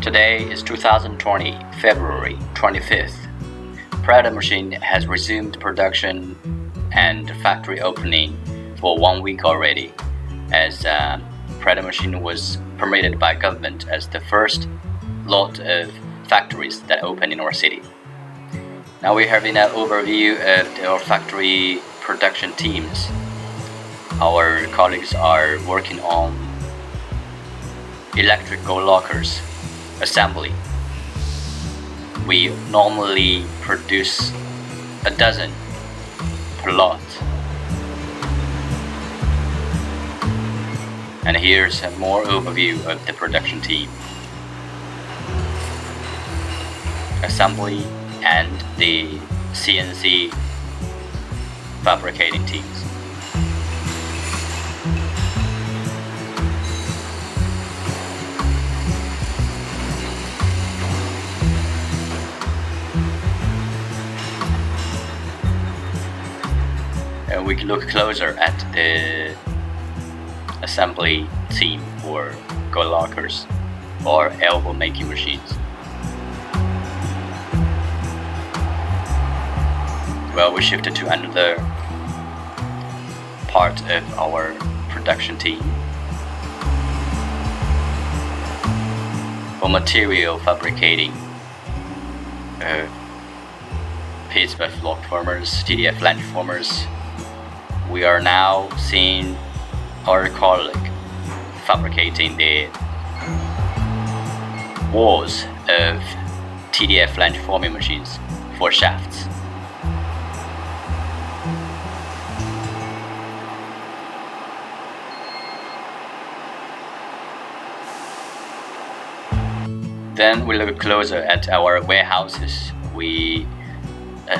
Today is 2020, February 25th. Preda Machine has resumed production and factory opening for 1 week already, as Preda Machine was permitted by government as the first lot of factories that opened in our city. Now we're having an overview of our factory production teams. Our colleagues are working on electric gorelockers assembly. We normally produce a dozen per lot. And here's a more overview of the production team. Assembly and the CNC fabricating teams. And we can look closer at the assembly team for gorelockers or elbow making machines. Well, we shifted to another part of our production team for material fabricating, HVAC flock formers, TDF Flange formers. We are now seeing our colleague fabricating the walls of TDF Flange forming machines for shafts. Then we look closer at our warehouses. We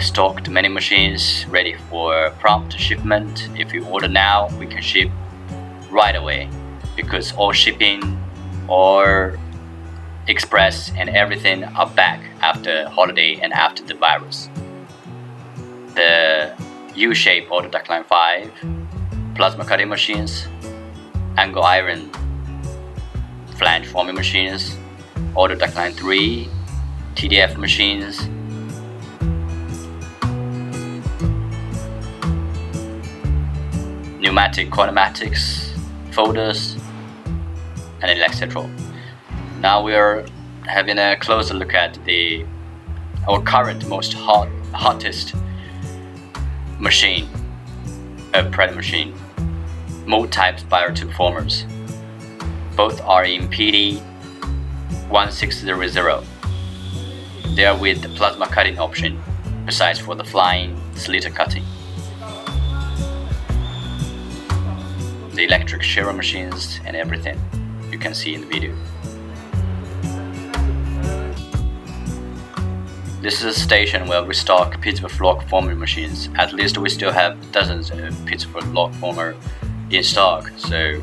stocked many machines ready for prompt shipment. If you order now, we can ship right away, because all shipping or express and everything are back after holiday and after the virus. The U-shape auto duct line 5, plasma cutting machines, angle iron flange forming machines, auto duct line 3, TDF machines, pneumatic kinematics, folders, and etc. Now we are having a closer look at our current most hottest machine, a Preda Machine, Mould type spiral tube formers. Both are in PD 1600. They are with the plasma cutting option, besides for the flying slitter cutting. The electric shearer machines and everything you can see in the video. This is a station where we stock Pittsburgh flock forming machines. At least we still have dozens of Pittsburgh flock former in stock, so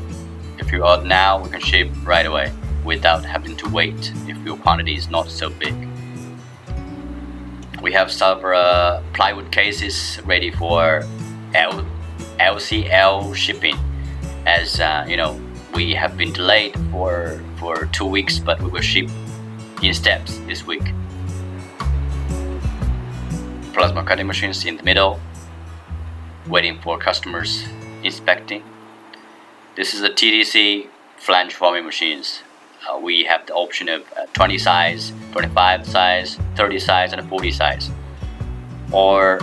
if you order now, we can ship right away without having to wait if your quantity is not so big. We have several plywood cases ready for LCL shipping. As we have been delayed for 2 weeks, but we will ship in steps this week. Plasma cutting machines in the middle, waiting for customers inspecting. This is a TDC flange forming machines. We have the option of 20 size, 25 size, 30 size, and 40 size, or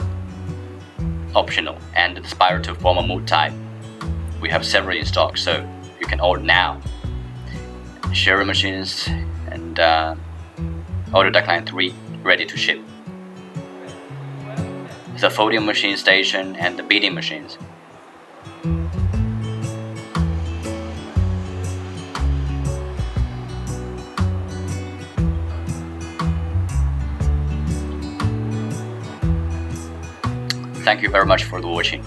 optional, and the spiral tube former Mould type. We have several in stock, so you can order now. Shearer machines and auto duct line 3 ready to ship. The folding machine station and the beading machines. Thank you very much for watching.